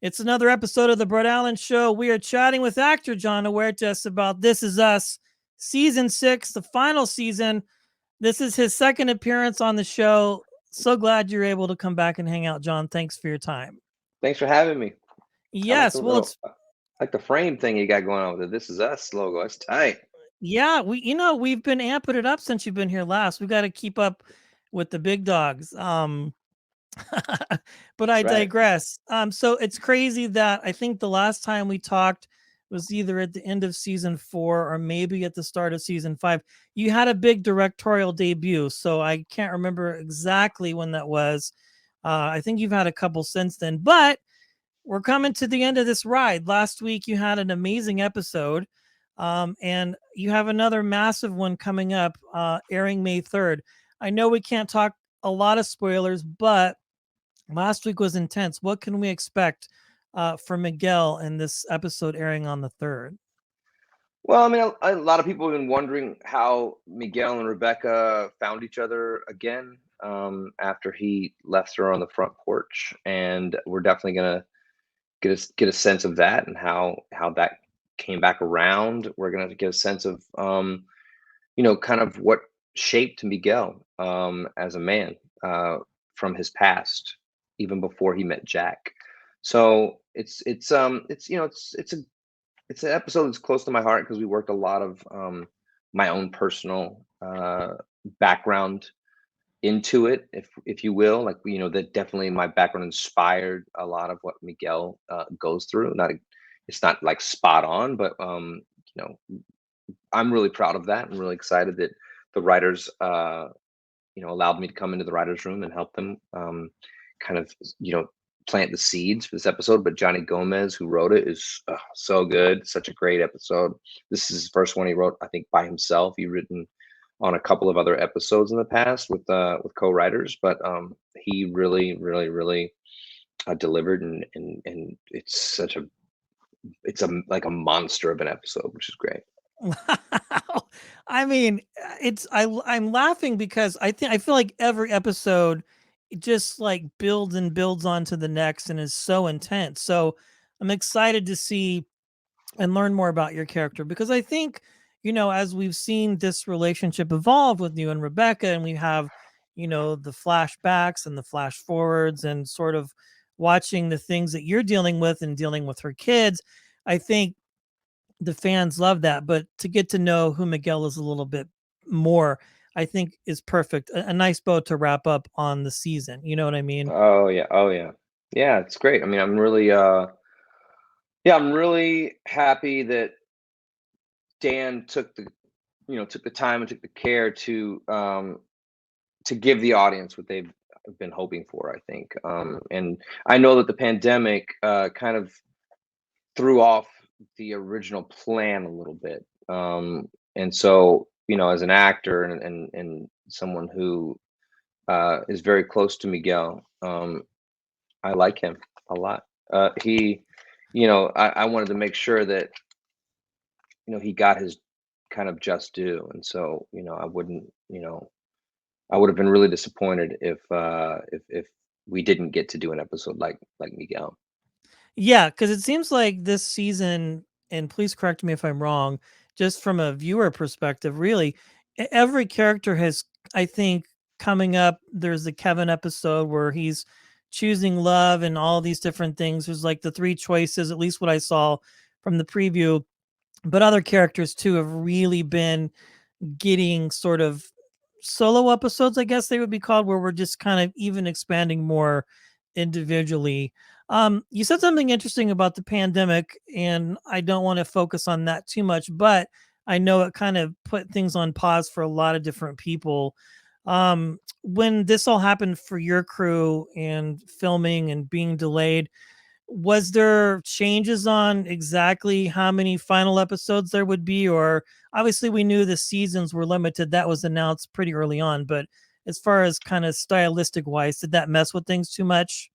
It's another episode of the Brett Allan Show. We are chatting with actor Jon Huertas about This Is Us, Season 6, the final season. This is his second appearance on the show. So glad you're able to come back and hang out, Jon. Thanks for your time. Thanks for having me. Yes, well, it's like the frame thing you got going on with the "This Is Us" logo. It's tight. yeah. We've been amping it up since you've been here last. We got to keep up with the big dogs. But I That's right. digress. So it's crazy that I think the last time we talked was either at the end of season 4 or maybe at the start of season 5. You had a big directorial debut, so I can't remember exactly when that was. I think you've had a couple since then, but we're coming to the end of this ride. Last week you had an amazing episode, and you have another massive one coming up, airing May 3rd. I know we can't talk a lot of spoilers, but last week was intense. What can we expect for Miguel in this episode airing on the 3rd? Well, I mean, a lot of people have been wondering how Miguel and Rebecca found each other again after he left her on the front porch, and we're definitely gonna get a sense of that and how that came back around. We're gonna get a sense of kind of what shaped Miguel as a man from his past, even before he met Jack. So it's an episode that's close to my heart because we worked a lot of my own personal background into it, if you will. Like, that definitely my background inspired a lot of what Miguel goes through. It's not like spot on, but I'm really proud of that. I'm really excited that the writers allowed me to come into the writers room and help them kind of plant the seeds for this episode. But Johnny Gomez, who wrote it, is so good. Such a great episode. This is his first one he wrote, I think, by himself. He'd written on a couple of other episodes in the past with co-writers, but he really, really, really delivered, and it's like a monster of an episode, which is great. Wow. I mean, I'm laughing because I feel like every episode it just like builds and builds onto the next and is so intense. So I'm excited to see and learn more about your character because I think, as we've seen this relationship evolve with you and Rebecca, and we have, the flashbacks and the flash forwards and sort of watching the things that you're dealing with and dealing with her kids, I think the fans love that. But to get to know who Miguel is a little bit more, I think is perfect. A nice bow to wrap up on the season. You know what I mean? Oh yeah, oh yeah, yeah. It's great. I mean, I'm really happy that Dan took the time and took the care to give the audience what they've been hoping for, I think. And I know that the pandemic kind of threw off the original plan a little bit. And so, as an actor and someone who is very close to Miguel, I like him a lot. I wanted to make sure that, he got his kind of just due. And so, I would have been really disappointed if we didn't get to do an episode like Miguel. Yeah, because it seems like this season, and please correct me if I'm wrong, just from a viewer perspective, really, every character has, I think, coming up. There's the Kevin episode where he's choosing love and all these different things. There's like the three choices, at least what I saw from the preview. But other characters too have really been getting sort of solo episodes, I guess they would be called, where we're just kind of even expanding more individually. You said something interesting about the pandemic, and I don't want to focus on that too much, but I know it kind of put things on pause for a lot of different people. When this all happened for your crew and filming and being delayed, was there changes on exactly how many final episodes there would be? Or obviously we knew the seasons were limited, that was announced pretty early on, but as far as kind of stylistic wise, did that mess with things too much?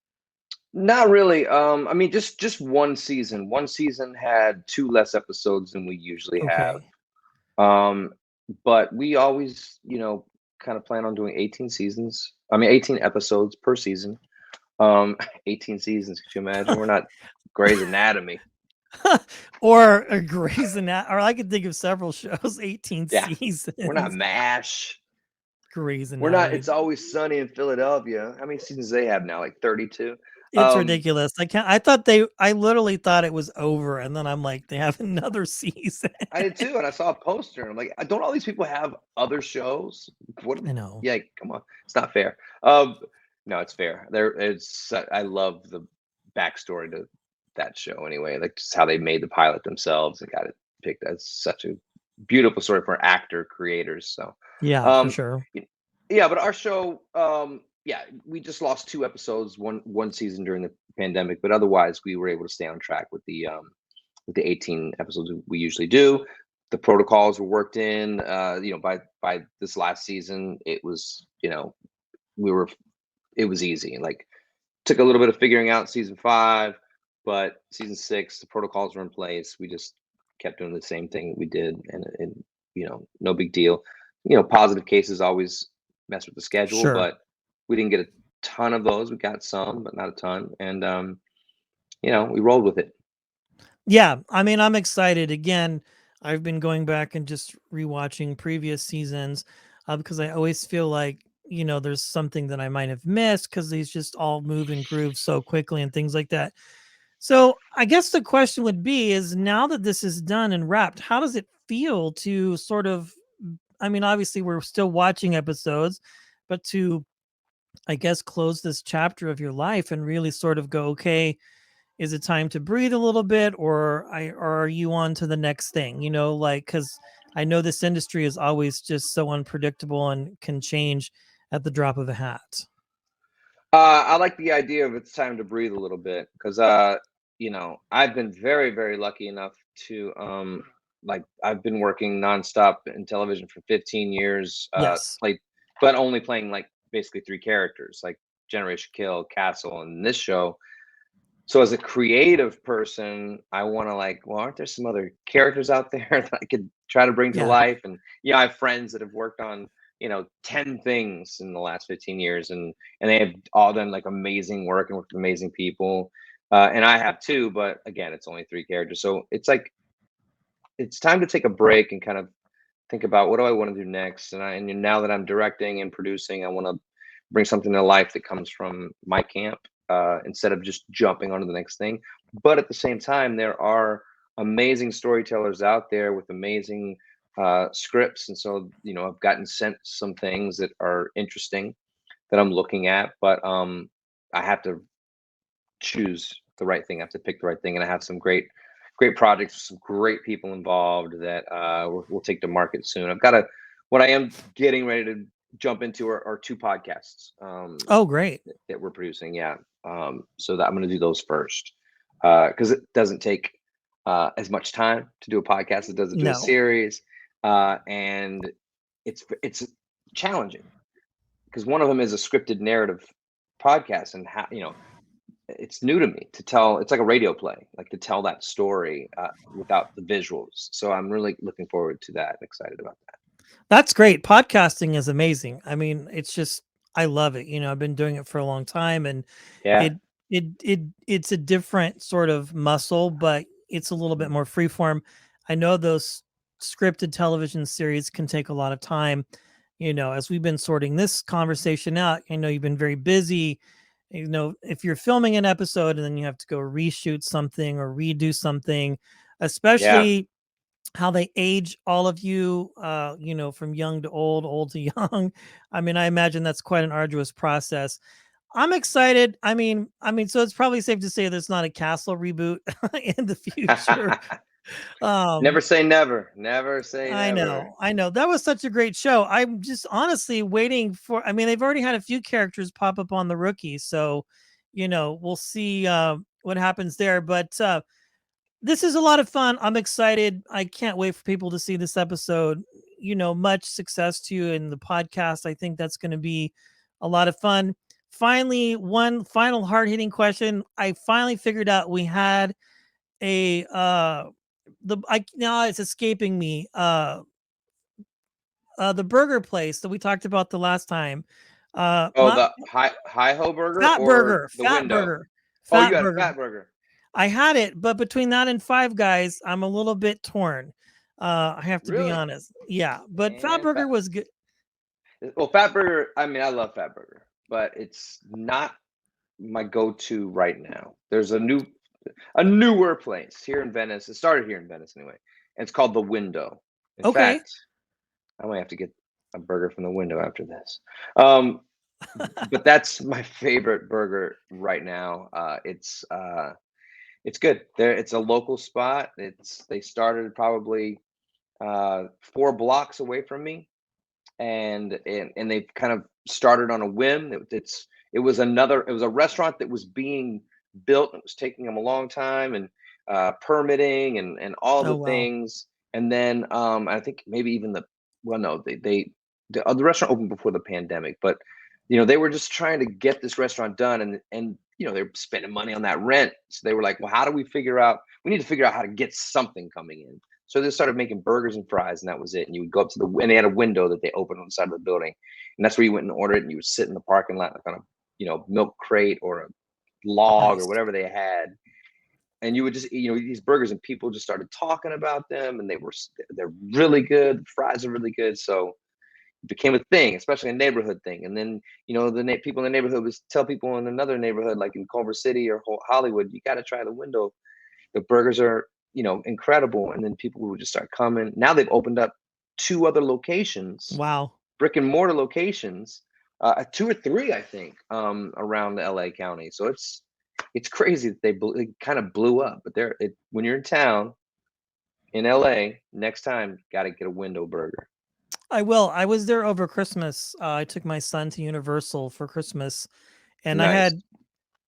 Not really. I mean, just one season. One season had two less episodes than we usually have. Okay. Um, but we always, kind of plan on doing 18 seasons. I mean, 18 episodes per season. Um, 18 seasons. Could you imagine? We're not Grey's Anatomy. Or a Grey's Anatomy, or I could think of several shows, 18 Yeah, we're not seasons. MASH. Grey's We're not. Anatomy. It's Always Sunny in Philadelphia. How many seasons they have now? Like 32. It's Um, ridiculous. I literally thought it was over, and then I'm like, they have another season. I did too, and I saw a poster, and I'm like, don't all these people have other shows? What? I know. Yeah, come on, it's not fair. No, it's fair. I love the backstory to that show anyway, like just how they made the pilot themselves and got it picked. That's such a beautiful story for actor creators. So, Yeah, for um, sure. y- yeah, but our show, yeah, we just lost 2 episodes, one season during the pandemic, but otherwise we were able to stay on track with the 18 episodes we usually do. The protocols were worked in. By this last season, it was we were it was easy. Like took a little bit of figuring out season 5, but season 6, the protocols were in place. We just kept doing the same thing we did, and no big deal. Positive cases always mess with the schedule, Sure. but we didn't get a ton of those. We got some, but not a ton, and we rolled with it. Yeah, I mean, I'm excited. Again, I've been going back and just rewatching previous seasons, because I always feel like, there's something that I might have missed because these just all move and groove so quickly and things like that. So I guess the question would be is, now that this is done and wrapped, how does it feel to sort of, I mean, obviously we're still watching episodes, but to, I guess, close this chapter of your life and really sort of go, okay, is it time to breathe a little bit, or are you on to the next thing? Like, because I know this industry is always just so unpredictable and can change at the drop of a hat. I like the idea of it's time to breathe a little bit because I've been very, very lucky enough to like I've been working nonstop in television for 15 years, Yes. played but only playing like basically 3 characters, like Generation Kill, Castle, and this show. So as a creative person, I want to like, well, aren't there some other characters out there that I could try to bring to Yeah. life? And yeah, I have friends that have worked on 10 things in the last 15 years, and they have all done like amazing work and worked with amazing people. And I have too, but again, it's only 3 characters, so it's like it's time to take a break and kind of think about what do I want to do next. And now that I'm directing and producing, I want to bring something to life that comes from my camp, instead of just jumping onto the next thing. But at the same time, there are amazing storytellers out there with amazing scripts, and so I've gotten sent some things that are interesting that I'm looking at, but I have to choose the right thing. I have to pick the right thing, and I have some great projects, some great people involved that we'll take to market soon. What I am getting ready to jump into are 2 podcasts Oh, great. that we're producing. Yeah, so that I'm going to do those first because it doesn't take as much time to do a podcast as it does to do a No. series, and it's challenging because one of them is a scripted narrative podcast, and how it's new to me to tell. It's like a radio play, like to tell that story without the visuals. So I'm really looking forward to that. Excited about that. That's great. Podcasting is amazing. I mean, it's just, I love it. I've been doing it for a long time, and Yeah, it it's a different sort of muscle, but it's a little bit more freeform. I know those scripted television series can take a lot of time. As we've been sorting this conversation out, I know you've been very busy. If you're filming an episode and then you have to go reshoot something or redo something, yeah. especially how they age all of you, from young to old, old to young. I mean, I imagine that's quite an arduous process. I'm excited. I mean, so it's probably safe to say there's not a Castle reboot in the future. Never Um, say never. Never say I never. know, I know. That was such a great show. I'm just honestly waiting for. I mean, they've already had a few characters pop up on the rookie, so we'll see what happens there. But this is a lot of fun. I'm excited. I can't wait for people to see this episode. Much success to you in the podcast. I think that's going to be a lot of fun. Finally, one final hard hitting question. I finally figured out we had a the I now it's escaping me. The burger place that we talked about the last time. Oh, My the Hi Ho Burger Fat or Burger, the Fat window? Burger, Oh, you Fat had Burger. Fat Burger. I had it, but between that and Five Guys, I'm a little bit torn. I have to be Really? honest. Yeah, but Fat Man, Burger was good. well, Fat Burger. I mean, I love Fat Burger, but it's not my go-to right now. There's a newer place here in Venice. It started here in Venice anyway, and it's called the Window. In Okay. fact, I might have to get a burger from the Window after this. Um, but that's my favorite burger right now. It's good. There, it's a local spot. They started probably 4 blocks away from me, and they kind of started on a whim. It was a restaurant that was being built. It was taking them a long time, and permitting and all Oh the wow. things. And then I think maybe even no, the restaurant opened before the pandemic, but they were just trying to get this restaurant done, and they're spending money on that rent. So they were like, well, how do we figure out? We need to figure out how to get something coming in. So they started making burgers and fries, and that was it. And you would go up to and they had a window that they opened on the side of the building, and that's where you went and ordered it. And you would sit in the parking lot, like on a milk crate or a log or Nice. whatever they had, and you would just eat these burgers, and people just started talking about them, and they're really good. The fries are really good, so it became a thing, especially a neighborhood thing. And then people in the neighborhood would tell people in another neighborhood, like in Culver City or Hollywood, you got to try the Window. The burgers are incredible. And then people would just start coming. Now they've opened up 2 other locations, Wow. brick and mortar locations, 2 or 3 I think, around the LA County. So it's crazy that it kind of blew up. But when you're in town in LA next time, got to get a Window burger. I will. I was there over Christmas. I took my son to Universal for Christmas, and I Nice. had,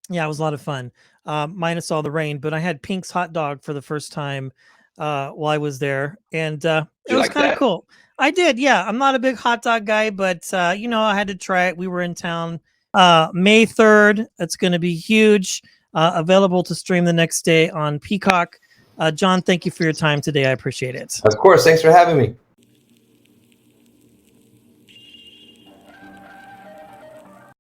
yeah, it was a lot of fun. Minus all the rain, but I had Pink's hot dog for the first time while I was there, and Do it you was like kind of that? cool. I did, yeah. I'm not a big hot dog guy, but I had to try it. We were in town May 3rd. It's going to be huge. Available to stream the next day on Peacock. Jon, thank you for your time today. I appreciate it. Of course. Thanks for having me.